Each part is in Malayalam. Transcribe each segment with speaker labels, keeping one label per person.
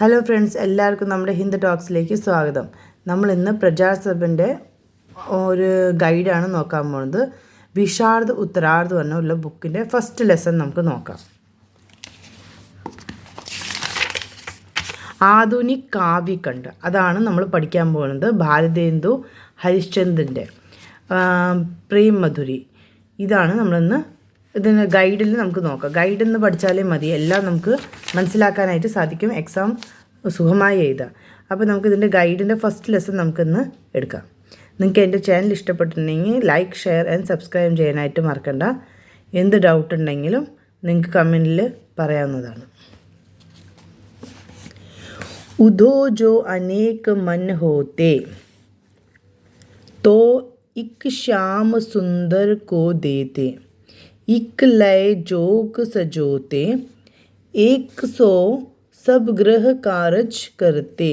Speaker 1: ഹലോ ഫ്രണ്ട്സ്, എല്ലാവർക്കും നമ്മുടെ ഹിന്ദു ടോക്സിലേക്ക് സ്വാഗതം. നമ്മൾ ഇന്ന് പ്രജാസഭൻ്റെ ഒരു ഗൈഡാണ് നോക്കാൻ പോകുന്നത്. വിശാർദ് ഉത്തരാർദ്ധ പറഞ്ഞുള്ള ബുക്കിൻ്റെ ഫസ്റ്റ് ലെസൺ നമുക്ക് നോക്കാം. ആധുനിക് കാവ്യഖണ്ഡ്, അതാണ് നമ്മൾ പഠിക്കാൻ പോകുന്നത്. ഭാരതേന്ദു ഹരിശ്ചന്ദ്രൻ്റെ പ്രേം മധുരി, ഇതാണ് നമ്മളിന്ന് ഇതിന് ഗൈഡിൽ നമുക്ക് നോക്കാം. ഗൈഡിൽ നിന്ന് പഠിച്ചാലേ മതി, എല്ലാം നമുക്ക് മനസ്സിലാക്കാനായിട്ട് സാധിക്കും, എക്സാം സുഖമായി എഴുതാം. അപ്പോൾ നമുക്കിതിൻ്റെ ഗൈഡിൻ്റെ ഫസ്റ്റ് ലെസൺ നമുക്കിന്ന് എടുക്കാം. നിങ്ങൾക്ക് എൻ്റെ ചാനൽ ഇഷ്ടപ്പെട്ടിട്ടുണ്ടെങ്കിൽ ലൈക്ക്, ഷെയർ ആൻഡ് സബ്സ്ക്രൈബ് ചെയ്യാനായിട്ട് മറക്കണ്ട. എന്ത് ഡൗട്ട് ഉണ്ടെങ്കിലും നിങ്ങൾക്ക് കമൻറ്റിൽ പറയാവുന്നതാണ്. ഉദോ ജോ അനേക് മൻ ഹോത്തെ तो एक श्याम सुंदर को देते, एक लय जोग सजोते, एक सौ सब ग्रह कारज करते,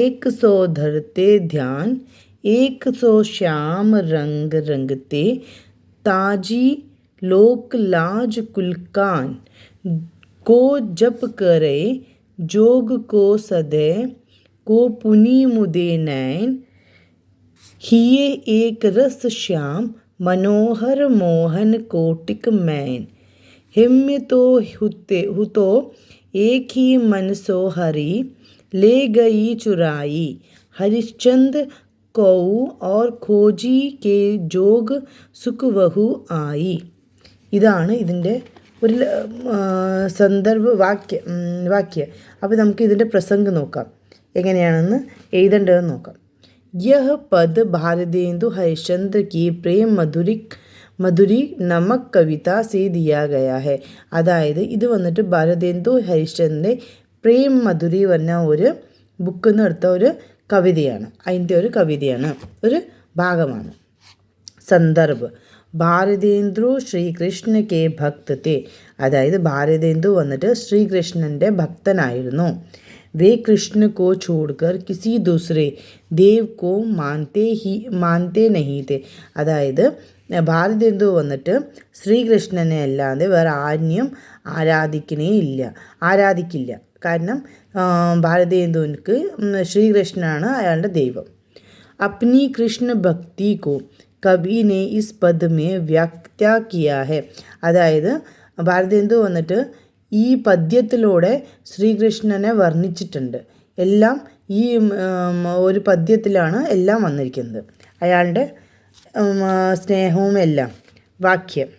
Speaker 1: एक सौ धरते ध्यान, एक सौ श्याम रंग रंगते, ताजी लोक लाज कुलकान को जप करे, जोग को सदै को पुनि मुदे नैन, हिये एक रस श्याम मनोहर मोहन कोटिक मैन, हिम्य तो हुतो एक ही मन सो हरी, ले गई चुराई हरिश्चंद्र कौ और खोजी के जोग सुख वहु आई. ഇതാണ് ഇതിൻ്റെ ഒരു സന്ദർഭ വാക്യം. അപ്പോൾ നമുക്ക് ഇതിൻ്റെ പ്രസംഗം നോക്കാം, എങ്ങനെയാണെന്ന് എഴുതേണ്ടതെന്ന് നോക്കാം. यह पद भारतेंदु हरिश्चंद्र की प्रेम मधुरी नमक कविता से दिया गया है. അതായത് ഇത് വന്നിട്ട് ഭാരതേന്ദു ഹരിശ്ചന്ദ്രൻ്റെ പ്രേം മധുരി പറഞ്ഞ ഒരു ബുക്കിൽ നിന്ന് എടുത്ത ഒരു കവിതയാണ്. അതിൻ്റെ ഒരു കവിതയാണ്, ഒരു ഭാഗമാണ്. സന്ദർഭ് ഭാരതേന്ദു ശ്രീകൃഷ്ണ കെ ഭക്ത തേ, അതായത് ഭാരതേന്ദു വന്നിട്ട് ശ്രീകൃഷ്ണൻ്റെ ഭക്തനായിരുന്നു. वे कृष्ण को छोड़कर किसी दूसरे देव को मानते नहीं थे. അതായത് ഭാരതേന്ദു വന്നിട്ട് ശ്രീകൃഷ്ണനെ അല്ലാതെ വേറെ ആരെയും ആരാധിക്കില്ല. കാരണം ഭാരതേന്ദുവിന് ശ്രീകൃഷ്ണനാണ് അയാളുടെ ദൈവം. अपनी कृष्ण भक्ति को कवि ने इस पद में व्यक्त किया है. അതായത് ഭാരതേന്ദു വന്നിട്ട് ഈ പദ്യത്തിലൂടെ ശ്രീകൃഷ്ണനെ വർണ്ണിച്ചിട്ടുണ്ട്. എല്ലാം ഈ ഒരു പദ്യത്തിലാണ് എല്ലാം വന്നിരിക്കുന്നത്, അയാളുടെ സ്നേഹവും എല്ലാം. വാക്യം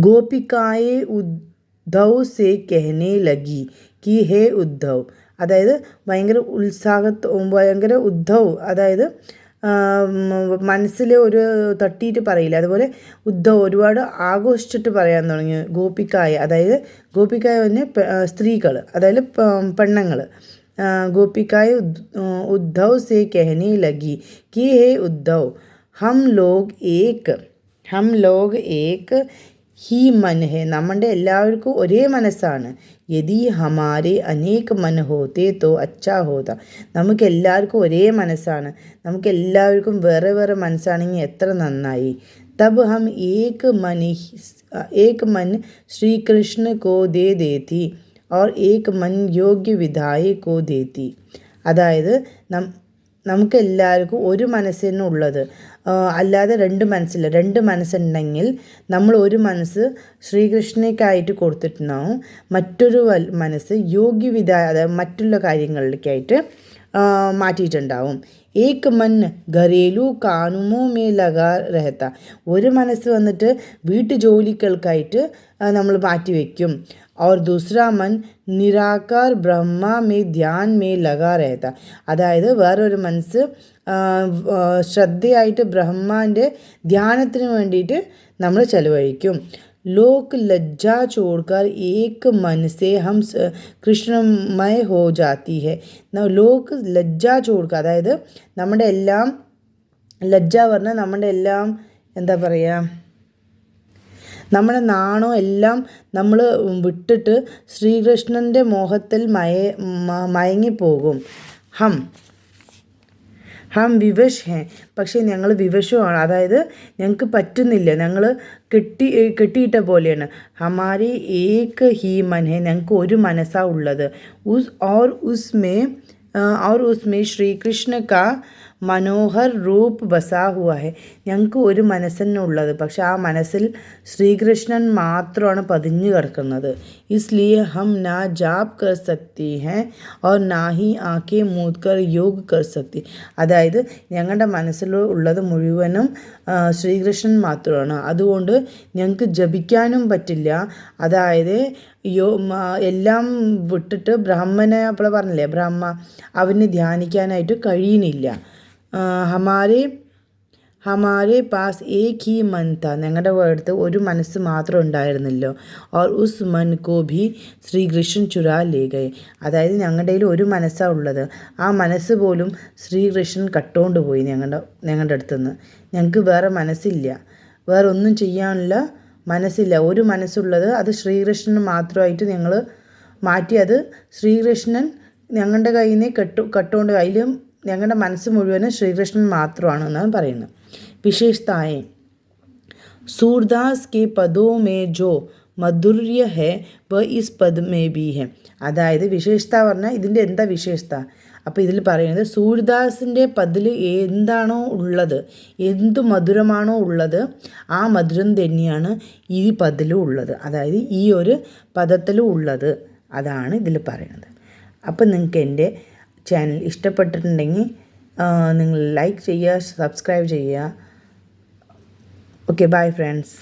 Speaker 1: ഗോപികായെ ഉദ്ധവ് സേ കെഹനെ ലഗി കി ഹേ ഉദ്ധവ്, അതായത് ഭയങ്കര ഉദ്ധവ്, അതായത് മനസ്സിൽ ഒരു തട്ടിയിട്ട് പറയില്ല, അതുപോലെ ഉദ്ധവ് ഒരുപാട് ആഘോഷിച്ചിട്ട് പറയാൻ തുടങ്ങി. ഗോപിക്കായ, അതായത് ഗോപിക്കായ തന്നെ സ്ത്രീകൾ, അതായത് പെണ്ണുങ്ങൾ. ഗോപിക്കായ ഉദ്ധവ് സേ കെഹനെ ലഗി കി ഹേ ഉദ്ധവ് ഹം ലോഗ് ഏക് ഹി മൻ ഹേ, നമ്മുടെ എല്ലാവർക്കും ഒരേ മനസ്സാണ്. യദി ഹമാരെ അനേക് മൻ ഹോത്തെ തോ അച്ഛാ ഹോത, നമുക്ക് എല്ലാവർക്കും ഒരേ മനസ്സാണ്, നമുക്ക് എല്ലാവർക്കും വേറെ വേറെ മനസ്സാണെങ്കിൽ എത്ര നന്നായി. തബ് ഹം ഏക് മൻ ശ്രീകൃഷ്ണ കോ ദേ ദേത്തി और एक मन योग्य विधाय को देती. അതായത് നമുക്ക് എല്ലാവർക്കും ഒരു മനസ്സിനുള്ളത്, അല്ലാതെ രണ്ട് മനസ്സുണ്ടെങ്കിൽ നമ്മൾ ഒരു മനസ്സ് ശ്രീകൃഷ്ണയ്ക്കായിട്ട് കൊടുത്തിട്ടുണ്ടാവും, മറ്റൊരു മനസ്സ് യോഗ്യവിധായ, അതായത് മറ്റുള്ള കാര്യങ്ങളിലേക്കായിട്ട് മാറ്റിയിട്ടുണ്ടാവും. ഏക് മൻ ഘരേലു കാനുമോ മേ ലഗാ രഹത്ത, ഒരു മനസ്സ് വന്നിട്ട് വീട്ടു ജോലികൾക്കായിട്ട് നമ്മൾ മാറ്റിവെക്കും. और दूसरा मन निराकार ब्रह्मा में ध्यान में लगा रहता, അതായത് വേറൊരു മനസ്സ് ശ്രദ്ധയായിട്ട് ബ്രഹ്മാൻ്റെ ധ്യാനത്തിന് വേണ്ടിയിട്ട് നമ്മൾ ചെലവഴിക്കും. ലോക് ലജ്ജ ചോड़कर एक मन से हम कृष्णमय हो जाती है. ലോക് ലജ്ജ ചോड़कर, അതായത് നമ്മുടെ എല്ലാം, ലജ്ജ പറഞ്ഞാൽ നമ്മുടെ എല്ലാം എന്താ പറയുക, നമ്മുടെ നാണോ എല്ലാം നമ്മൾ വിട്ടിട്ട് ശ്രീകൃഷ്ണൻ്റെ മോഹത്തിൽ മയങ്ങിപ്പോകും. ഹം വിവശ് ഹേ, പക്ഷേ ഞങ്ങൾ വിവശമാണ്, അതായത് ഞങ്ങൾക്ക് പറ്റുന്നില്ല, ഞങ്ങൾ കെട്ടിയിട്ട പോലെയാണ്. ഹമാരി ഏക് ഹി മൻ ഹേ, ഞങ്ങൾക്ക് ഒരു മനസ്സാണ് ഉള്ളത്. ഉസ്മേ ശ്രീകൃഷ്ണ കാ മനോഹർ രൂപ് ബസാ ഹുവാ ഹെ, ഞങ്ങൾക്ക് ഒരു മനസ്സെന്നുള്ളത്, പക്ഷെ ആ മനസ്സിൽ ശ്രീകൃഷ്ണൻ മാത്രമാണ് പതിഞ്ഞു കിടക്കുന്നത്. ഇസ്ലിയെ ഹം നാ ജാപ് കർ സക്തി ഹെ ഓർ നാ ഹി ആക്കെ മൂദ് കർ योग കർ സക്തി, അതായത് ഞങ്ങളുടെ മനസ്സിൽ ഉള്ളത് മുഴുവനും ശ്രീകൃഷ്ണൻ മാത്രമാണ്, അതുകൊണ്ട് ഞങ്ങൾക്ക് ജപിക്കാനും പറ്റില്ല, അതായത് എല്ലാം വിട്ടിട്ട് ബ്രഹ്മനെ അപ്പോൾ പറഞ്ഞില്ലേ അവന് ധ്യാനിക്കാനായിട്ട് കഴിയണില്ല. ഹമാരെ പാസ് ഏക് ഹി മൻ താ, ഞങ്ങളുടെ അടുത്ത് ഒരു മനസ്സ് മാത്രം ഉണ്ടായിരുന്നല്ലോ. ഓർ ഉസ് മൻ കോ ഭി ശ്രീകൃഷ്ണൻ ചുരാ ലേ ഗയേ, അതായത് ഞങ്ങളുടെ കയ്യിൽ ഒരു മനസ്സാണ് ഉള്ളത്, ആ മനസ്സ് പോലും ശ്രീകൃഷ്ണൻ കട്ടുകൊണ്ട് പോയി ഞങ്ങളുടെ അടുത്തുനിന്ന്. ഞങ്ങൾക്ക് വേറെ മനസ്സില്ല, വേറെ ഒന്നും ചെയ്യാനുള്ള മനസ്സില്ല. ഒരു മനസ്സുള്ളത് അത് ശ്രീകൃഷ്ണൻ മാത്രമായിട്ട് ഞങ്ങൾ മാറ്റി, അത് ശ്രീകൃഷ്ണൻ ഞങ്ങളുടെ കയ്യിൽ നിന്ന് കട്ടുകൊണ്ട്, അതിലും ഞങ്ങളുടെ മനസ്സ് മുഴുവനും ശ്രീകൃഷ്ണൻ മാത്രമാണ് എന്നാണ് പറയുന്നത്. വിശേഷതായേ സൂർദാസ് കെ പദോ മേ ജോ മധുര്യ ഹെ വ ഇസ് പദ് മേ ബി ഹെ, അതായത് വിശേഷത പറഞ്ഞാൽ ഇതിൻ്റെ എന്താ വിശേഷത. അപ്പോൾ ഇതിൽ പറയുന്നത് സൂർദാസിൻ്റെ പദിൽ എന്താണോ ഉള്ളത്, എന്ത് മധുരമാണോ ഉള്ളത്, ആ മധുരം തന്നെയാണ് ഈ പദിലും ഉള്ളത്, അതായത് ഈ ഒരു പദത്തിലും ഉള്ളത്, അതാണ് ഇതിൽ പറയുന്നത്. അപ്പം നിങ്ങൾക്ക് എൻ്റെ ചാനൽ ഇഷ്ടപ്പെട്ടിട്ടുണ്ടെങ്കിൽ നിങ്ങൾ ലൈക്ക് ചെയ്യുക, സബ്സ്ക്രൈബ് ചെയ്യുക. Okay, bye friends.